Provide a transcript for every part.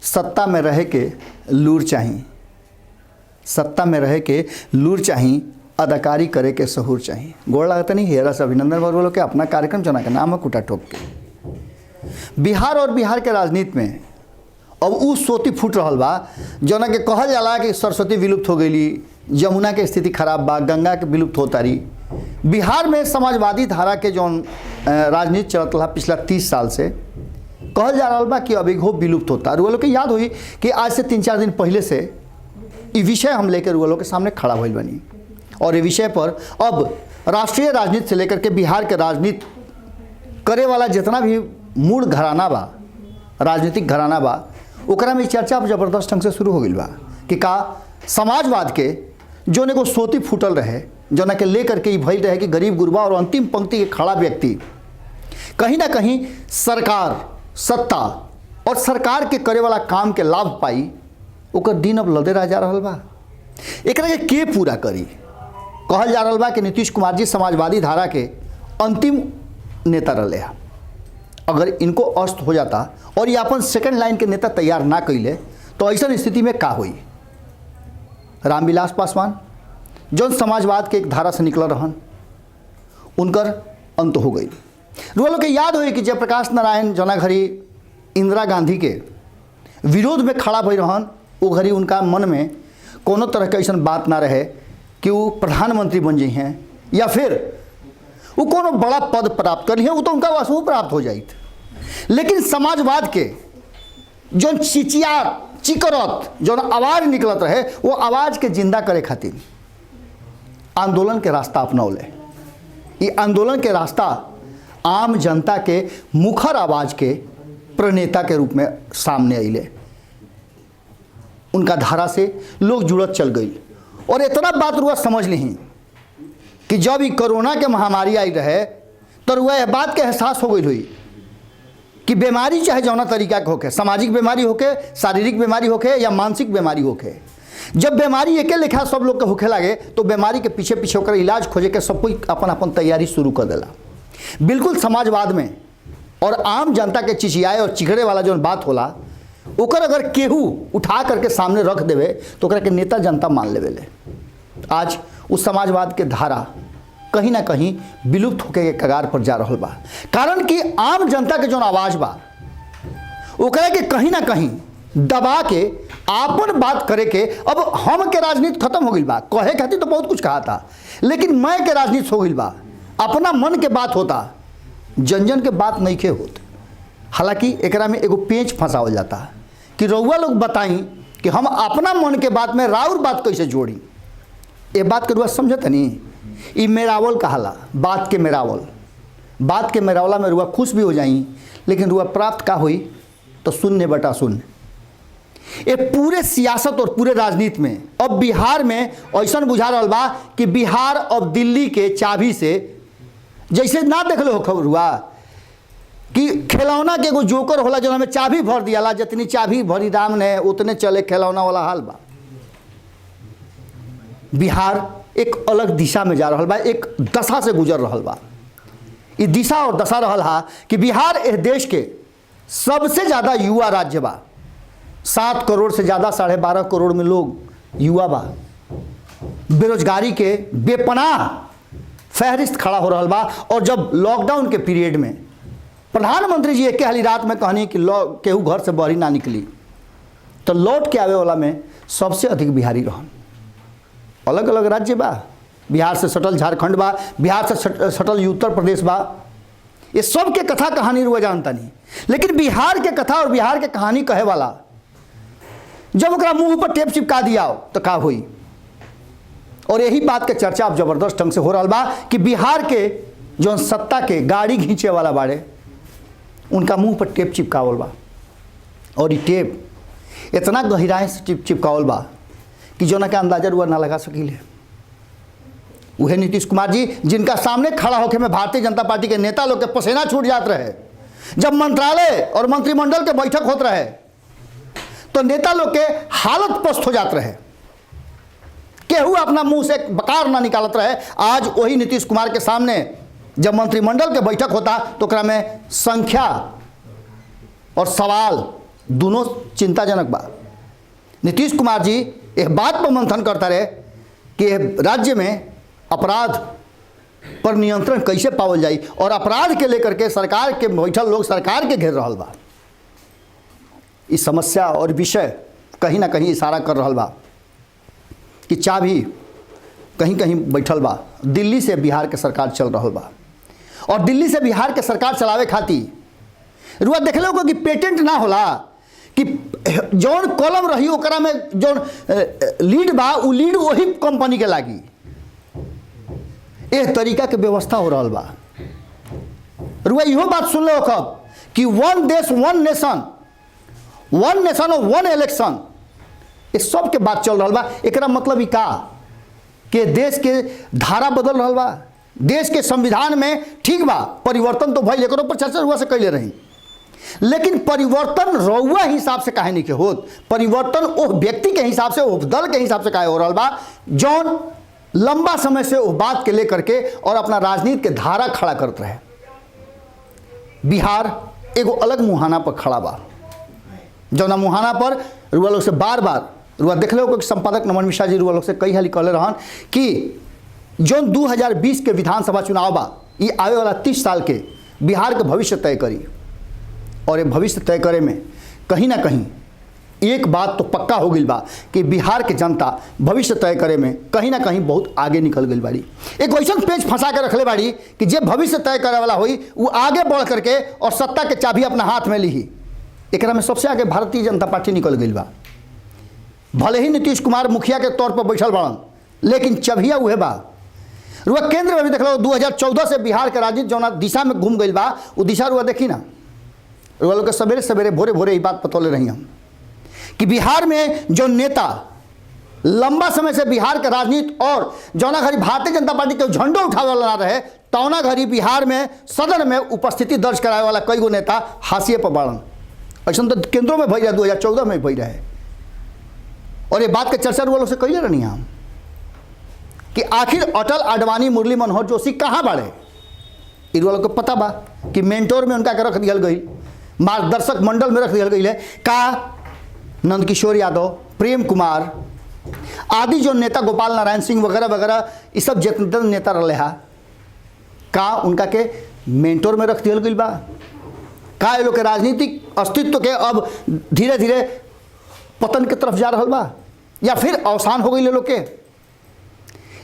सत्ता में रह के लूर चाही, सत्ता में रह के लूर चाही, अदाकारी करे के सहूर चाही। गोड़ लागत नहीं हेरा से अभिनंदन वर्मा के अपना कार्यक्रम जना के नाम है कुटा ठोक के। बिहार और बिहार के राजनीति में अब उ सोती फूट रहा बा जना के कहल जाला कि सरस्वती विलुप्त हो गई, यमुना के स्थिति खराब बा, गंगा के विलुप्त होता रही। बिहार में समाजवादी धारा के जौन राजनीति चलत रहा पिछला 30 साल से, कहल जा रहा बा कि अभी वो विलुप्त होता। और वो लोग के याद हुई कि आज से 3-4 दिन पहले से ये विषय हम लेकर वो लोग के सामने खड़ा हुई बनी, और ये विषय पर अब राष्ट्रीय राजनीति से लेकर के बिहार के राजनीति करे वाला जितना भी मूल घराना बा, राजनीतिक घराना बा, ओकरा में चर्चा जबरदस्त ढंग से शुरू हो गई बा कि का समाजवाद के जोन एगो सोती फूटल रहे, जोना के लेकर के भइल रहे कि गरीब गुरबा और अंतिम पंक्ति के खड़ा व्यक्ति कहीं ना कहीं सरकार, सत्ता और सरकार के करे वाला काम के लाभ पाई, ओकर दिन अब लदे रह जा रहा बा। एकरा के पूरा करी? कहल जा रहा बा कि नीतीश कुमार जी समाजवादी धारा के अंतिम नेता रहे हैं। अगर इनको अस्त हो जाता और ये अपन सेकंड लाइन के नेता तैयार ना कैले तो ऐसा स्थिति में का हुई? रामविलास पासवान जौन समाजवाद के एक धारा से निकल रहन, उनकर अंत हो गई। रुआ लोग के याद हुई कि जयप्रकाश नारायण जना घड़ी इंदिरा गांधी के विरोध में खड़ा भई रहन, वो घड़ी उनका मन में कोनो तरह के ऐसा बात ना रहे कि वो प्रधानमंत्री बन जाइ हैं या फिर वो कोनो बड़ा पद प्राप्त कर लिए, वो तो उनका वसूल प्राप्त हो जाइत। लेकिन समाजवाद के जो चिकरत जो आवाज़ निकलत रहे, वो आवाज़ के जिंदा करे खातिर आंदोलन के रास्ता अपनौले। ये आंदोलन के रास्ता आम जनता के मुखर आवाज़ के प्रणेता के रूप में सामने अइले। उनका धारा से लोग जुड़त चल गई। और इतना बात रुआ समझ ली कि जब ये कोरोना के महामारी आई रहे तो रुआ यह बात के एहसास हो गई हुई कि बीमारी चाहे जौना तरीका के होके, सामाजिक बीमारी होके, शारीरिक बीमारी होके या मानसिक बीमारी होके, जब बीमारी एके लेखा सब लोग के होखे लगे तो बीमारी के पीछे पीछे होकर इलाज खोजे के सब कोई अपन अपन तैयारी शुरू कर देला। बिल्कुल समाजवाद में और आम जनता के चिचियाए और चिघड़े वाला जो बात होला, ओकर अगर केहू उठा करके सामने रख देवे तो ओकरा के नेता जनता मान लेवे ले। आज उस समाजवाद के धारा कहीं ना कहीं विलुप्त होके के कगार पर जा रहा बा। कारण कि आम जनता के जो आवाज़ बा ओकरा के कहीं ना कहीं दबा के आपन बात करे के, अब हम के राजनीति खत्म हो गई बा। कहे खातिर तो बहुत कुछ कहा था, लेकिन मैं के राजनीति हो गई बा। अपना मन के बात होता, जन जन के बात नहीं के होत। हालांकि एकरा में एगो पेंच फंसावल जाता कि रउआ लोग बताई कि हम अपना मन के बात में राउर बात कैसे जोड़ी। ये बात के रुआ समझत नहीं? ये मेरावल कहाला, बात के मेरावल। बात के मेरावला में रुआ खुश भी हो जाई, लेकिन रुआ प्राप्त का हुई तो शून्य बटा शून्य। ये पूरे सियासत और पूरे राजनीति में अब बिहार में ऐसा बुझा रहा बा कि बिहार अब दिल्ली के चाबी से, जैसे ना देख लो खबर हुआ कि खिलौना के एगो जोकर होला जो हमें चाबी भर दिया, जितनी चाबी भरी राम ने उतने चले खिलौना वाला हाल बा। बिहार एक अलग दिशा में जा रहा बा, एक दशा से गुजर रहा बा। ये दिशा और दशा रहा हा कि बिहार इस देश के सबसे ज़्यादा युवा राज्य बा। 7 करोड़ से ज़्यादा 12.5 करोड़ में लोग युवा बा। बेरोजगारी के बेपनाह फहरिस्त खड़ा हो रहा बा। और जब लॉकडाउन के पीरियड में प्रधानमंत्री जी एक हाली रात में कहनी कि केहू घर से बाहरी ना निकली, तो लौट के आवे वाला में सबसे अधिक बिहारी रहन। अलग अलग राज्य बा, बिहार से सटल झारखंड बा, बिहार से सटल उत्तर प्रदेश बा। ये सब के कथा कहानी रुआ जानता नहीं, लेकिन बिहार के कथा और बिहार के कहानी कहे वाला जब ओकरा मुंह पर टेप चिपका दिया तो का हुई। और यही बात के चर्चा अब जबरदस्त ढंग से हो रहा बा कि बिहार के जो सत्ता के गाड़ी खींचे वाला बाड़े, उनका मुंह पर टेप चिपकावल बा। और ये टेप इतना गहराई से चिपकावल बा कि जो ना के अंदाजा रुआ ना लगा सकीले। वह नीतीश कुमार जी जिनका सामने खड़ा होकर में भारतीय जनता पार्टी के नेता लोग के पसीना छूट जात रहे, जब मंत्रालय और मंत्रिमंडल के बैठक होत रहे तो नेता लोग के हालत पस्त हो जात रहे, केहू अपना मुंह से बकार ना निकालत रहे। आज वही नीतीश कुमार के सामने जब मंत्रिमंडल के बैठक होता तो ओकरा में संख्या और सवाल दोनों चिंताजनक बा। नीतीश कुमार जी एक बात पर मंथन करता रहे कि राज्य में अपराध पर नियंत्रण कैसे पावल जाई, और अपराध के लेकर के सरकार के बैठल लोग सरकार के घेर रहल बा। इस समस्या और विषय कहीं ना कहीं इशारा कर रहल बा कि चाबी कहीं कहीं बैठल बा। दिल्ली से बिहार के सरकार चल रहल बा, और दिल्ली से बिहार के सरकार चलावे खातिर रुआ देख लो कि पेटेंट ना होला कि जौन कॉलम रही ओकरा में जौन लीड बा उ लीड वही कंपनी के लागी। एह तरीका के व्यवस्था हो रहा बा। रुआ इहो बात सुन लो कब कि वन देश वन नेशन और वन इलेक्शन, इस सब के बात चल रहा बा। एकरा मतलब का कि देश के धारा बदल रहा बा, देश के संविधान में ठीक बा परिवर्तन तो भइल, एकरो पर चर्चा हुआ से कैले रही, लेकिन परिवर्तन रउआ हिसाब से काहे नहीं के होत, परिवर्तन वो व्यक्ति के हिसाब से, वो दल के हिसाब से काहे हो रहा बा जौन लंबा समय से वो बात के लेकर के और अपना राजनीति के धारा खड़ा करते रहे। बिहार एगो अलग मुहाना पर खड़ा बा, जौना मुहाना पर रुआ लोग से बार बार रुआ देख लो कि संपादक नमन मिश्रा जी रुआ लोग से कई हाली कहले रहन कि जौन 2020 के विधानसभा चुनाव बा ये आवे वाला 30 साल के बिहार के भविष्य तय करी, और ये भविष्य तय करे में कहीं ना कहीं एक बात तो पक्का हो गई बा कि बिहार के जनता भविष्य तय करे में कहीं ना कहीं बहुत आगे निकल गई बाड़ी। एक वैसन पेज फंसा के रखले बाड़ी कि जे भविष्य तय करे वाला हुई वो आगे बढ़ करके और सत्ता के चाबी अपना हाथ में ली। एकरा में सबसे आगे भारतीय जनता पार्टी निकल गई बा। भले ही नीतीश कुमार मुखिया के तौर पर बैठल बड़न, लेकिन चबिया उहे बा। रुआ केंद्र में भी देख लो 2014 से बिहार के राजनीति जौना दिशा में घूम गई बा, वो दिशा रुआ देखी ना। रुआ लोग के सवेरे सवेरे भोरे भोरे ये बात बतौले रही हम कि बिहार में जो नेता लंबा समय से बिहार के राजनीति और जौना घड़ी भारतीय जनता पार्टी के झंडो उठावे वाला ना रहे, तौना घड़ी बिहार में सदन में उपस्थिति दर्ज करावे वाला कई गो नेता हाशिए पर बाड़न। ऐसा तो केंद्रों में भई रहे, 2014 में भई रहे। और ये बात के चर्चा रुआ लोग से कैले रहनी हम कि आखिर अटल आडवाणी मुरली मनोहर जोशी कहाँ बाड़े। रुआ लोग को पता बा कि मेंटोर में उनका के रख दिया गई, मार्गदर्शक मंडल में रख दिया गई है का नंदकिशोर यादव, प्रेम कुमार आदि जो नेता, गोपाल नारायण सिंह वगैरह वगैरह, ये सब जितने नेता रहे हा का उनका के मेंटोर में रख दिया गई बा का ये लोग के राजनीतिक अस्तित्व के अब धीरे धीरे पतन के तरफ जा रहा बा, या फिर अवसान हो गई लोग के।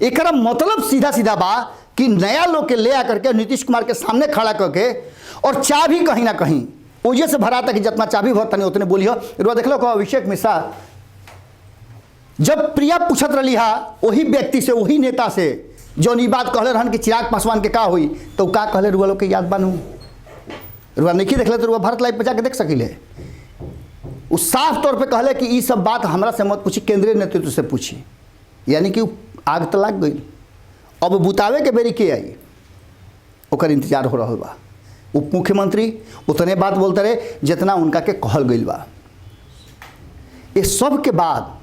एकरा मतलब सीधा सीधा बा कि नया लोग के ले आकर के नीतीश कुमार के सामने खड़ा करके और चाबी कहीं ना कहीं ओजे से भरा था कि जितना चाबी भरता नहीं उतने बोली हो। रुआ देख लो को अभिषेक मिश्रा जब प्रिया पूछत रही हा वही व्यक्ति से, वही नेता से जो नी बात कहले रहन कि चिराग पासवान के का हुई, तो का कहले रुआ लोग के याद बानू। रुआ नहीं देख ले तो रुआ भारत लाइव पे जाके देख सकिले। वो साफ तौर पे कहले कि ये सब बात हमरा से मत पूछी, केंद्रीय नेतृत्व से पूछी। यानी कि आग तो लग गई, अब बुतावे के बेरी के आई ओकर इंतजार हो रहा बा। उप मुख्यमंत्री उतने बात बोलते रहे जितना उनका के कहल गई बा। इस सब के बाद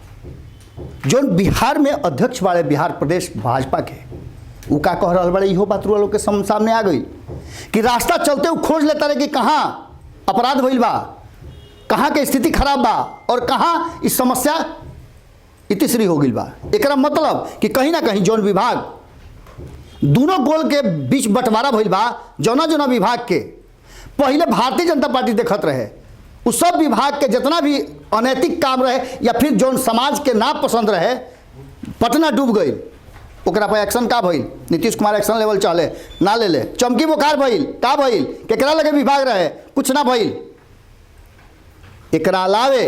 जो बिहार में अध्यक्ष वाले बिहार प्रदेश भाजपा के वो का कह रहा बड़े, इहो बात रुआ लोग के सामने आ गई कि रास्ता चलते वो खोज लेता रहे कि कहाँ अपराध भइल बा, कहाँ के स्थिति खराब बा और कहाँ इस समस्या इतिश्री हो गई बा। एकरा मतलब कि कहीं ना कहीं जौन विभाग दोनों गोल के बीच बंटवारा भइल बा, जौना जौना विभाग के पहले भारतीय जनता पार्टी देखत रहे, उस सब विभाग के जितना भी अनैतिक काम रहे या फिर जौन समाज के ना पसंद रहे, पटना डूब गई। ओकरा पर एक्शन का भइल, नीतीश कुमार एक्शन लेवल चले ना ले ले, चमकी बुखार भइल का भइल, केकरा लगे विभाग रहे कुछ ना भइल। एकरा अलावे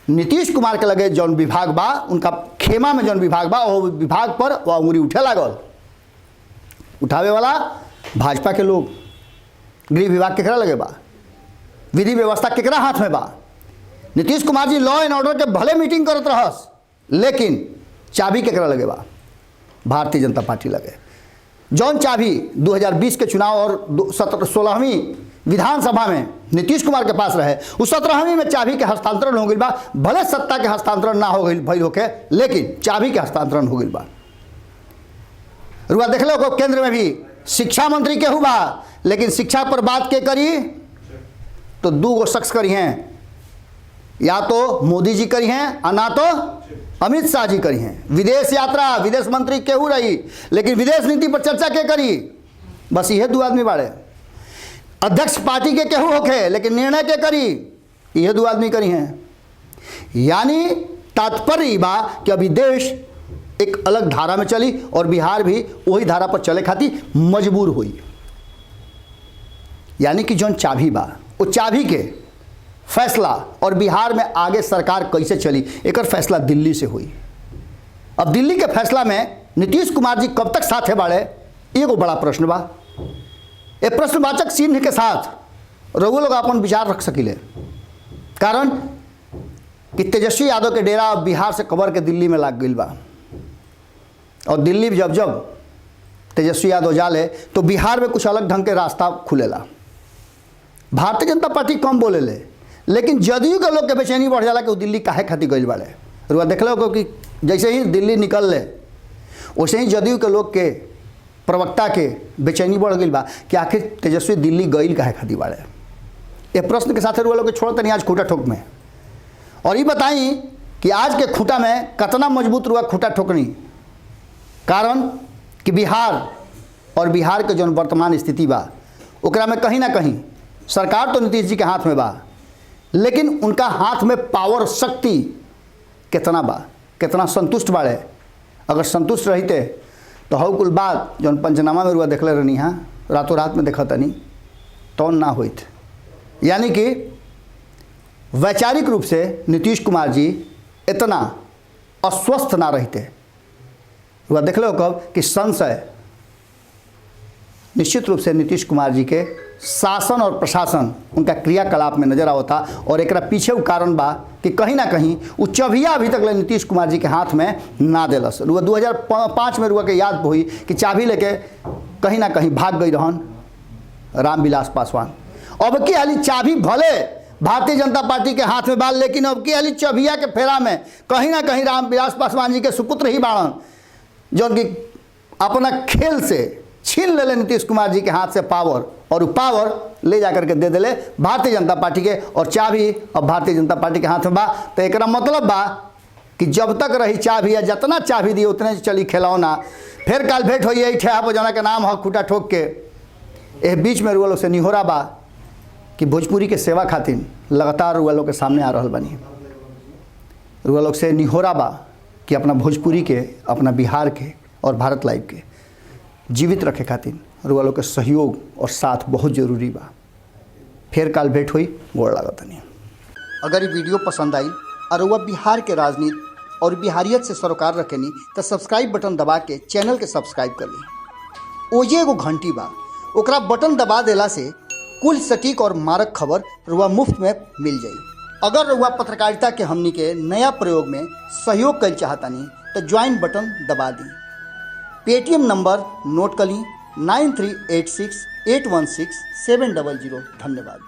नीतीश कुमार के लगे जौन विभाग बा, उनका खेमा में जौन विभाग बा, वो विभाग पर वह उंगली उठे लागल। उठावे वाला भाजपा के लोग, गृह विभाग केकरा लगे बा, विधि व्यवस्था केकरा हाथ में बा। Nitish Kumar ji law and order के भले मीटिंग करत रहस, लेकिन चाबी केकरा लगे बा, भारतीय जनता पार्टी लगे। जौन चाबी 2020 के चुनाव और 16वीं विधानसभा में नीतीश कुमार के पास रहे, उस 17वीं में चाबी के हस्तांतरण हो गई बा। भले सत्ता के हस्तांतरण ना हो गई भइल होके, लेकिन चाबी के हस्तांतरण हो गई बा। रुआ देख लो को केंद्र में भी शिक्षा मंत्री केहू बा, लेकिन शिक्षा पर बात के करी तो दो गो शख्स करी हैं, या तो मोदी जी करी हैं और ना तो अमित शाह जी करी हैं। विदेश यात्रा विदेश मंत्री केहू रही, लेकिन विदेश नीति पर चर्चा के करी? बस यह दो आदमी बाड़े। अध्यक्ष पार्टी के केहू होखे, लेकिन निर्णय के करी? यह दो आदमी करी हैं। यानी तात्पर्य बा कि अभी देश एक अलग धारा में चली और बिहार भी वही धारा पर चले खातिर मजबूर हुई। यानी कि जौन चाबी बा वो चाबी के फैसला और बिहार में आगे सरकार कैसे चली एक फैसला दिल्ली से हुई। अब दिल्ली के फैसला में नीतीश कुमार जी कब तक साथ है बाड़े, एगो बड़ा प्रश्न बा। ये प्रश्नवाचक चिन्ह के साथ रघु लोग अपन विचार रख सकिले, कारण कि तेजस्वी यादव के डेरा अब बिहार से कबर के दिल्ली में लाग गई बा। और दिल्ली जब जब तेजस्वी यादव जाले तो बिहार में कुछ अलग ढंग के रास्ता खुलेला। भारतीय जनता पार्टी कम बोलेले, लेकिन जदयू के लोग के बेचैनी बढ़ जाला कि वो दिल्ली काहे खातिर गइल बाड़े। रुआ देख लो कि जैसे ही दिल्ली निकल ले वैसे ही जदयू के लोग के प्रवक्ता के बेचैनी बढ़ गई बा कि आखिर तेजस्वी दिल्ली गइल काहे खातिर बाड़े। ये प्रश्न के साथ रुआ लोग के छोड़ तनी आज खूटा ठोक में, और ये बताई कि आज के खूटा में कितना मजबूत रुआ खूटा ठोकनी। कारण कि बिहार और बिहार के जो वर्तमान स्थिति बा ओकरा में कहीं ना कहीं सरकार तो नीतीश जी के हाथ में बा, लेकिन उनका हाथ में पावर शक्ति कितना बा, कितना संतुष्ट बाड़े। अगर संतुष्ट रहते तो हव कुल बात जौन पंचनामा में रुआ देखले रहनी हाँ रातों रात में देखा तनी तो ना होइत। यानी कि वैचारिक रूप से नीतीश कुमार जी इतना अस्वस्थ ना रहते। रुआ देख लो कब कि संशय निश्चित रूप से नीतीश कुमार जी के शासन और प्रशासन उनका क्रियाकलाप में नजर आवता। और एक पीछे वो कारण बा कि कहीं ना कहीं वो चबिया अभी तक नीतीश कुमार जी के हाथ में ना दिलस। रुआ 2005 में रुआ के याद हुई कि चाबी लेके कहीं ना कहीं भाग गई रहन रामविलास पासवान। अब की हाली चाबी भले भारतीय जनता पार्टी के हाथ में बा, लेकिन अब की हाली चबिया के फेरा में कहीं ना कहीं रामविलास पासवान जी के सुपुत्र ही बाड़न, जो कि अपना खेल से छीन ले नीतीश कुमार जी के हाथ से पावर, और वो पावर ले जाकर के दे दिले भारतीय जनता पार्टी के, और चाबी अब भारतीय जनता पार्टी के हाथ में बा। तो एक मतलब बा कि जब तक रही चाबी या जितना चाबी दी उतने चली खिलौना। फिर काल भेंट हुई यही ठेहा पर जना के नाम है खूटा ठोक के। एह बीच में रुआ लोग से निहोरा बा कि भोजपुरी के सेवा खातिर लगातार रुआ लोग के सामने आ रहा बनी। रुआ लोग से निहोरा बा कि अपना भोजपुरी के, अपना बिहार के और भारत लाइव के जीवित रखे खातिर रुआ लोग के सहयोग और साथ बहुत जरूरी बा। फिर काल भेंट हुई, गोड़ लागत नहीं। अगर ये वीडियो पसंद आई और रुआ बिहार के राजनीति और बिहारियत से सरोकार रखेनी तो सब्सक्राइब बटन दबा के चैनल के सब्सक्राइब कर ली। ओजे एगो घंटी बा, ओकरा बटन दबा देला से कुल सटीक और मारक खबर रुआ मुफ्त में मिल जाई। अगर रुआ पत्रकारिता के हमनी के नया प्रयोग में सहयोग कर चाहतानी तो ज्वाइन बटन दबा दी। पेटीएम नंबर नोट कर ली 9386816700। धन्यवाद।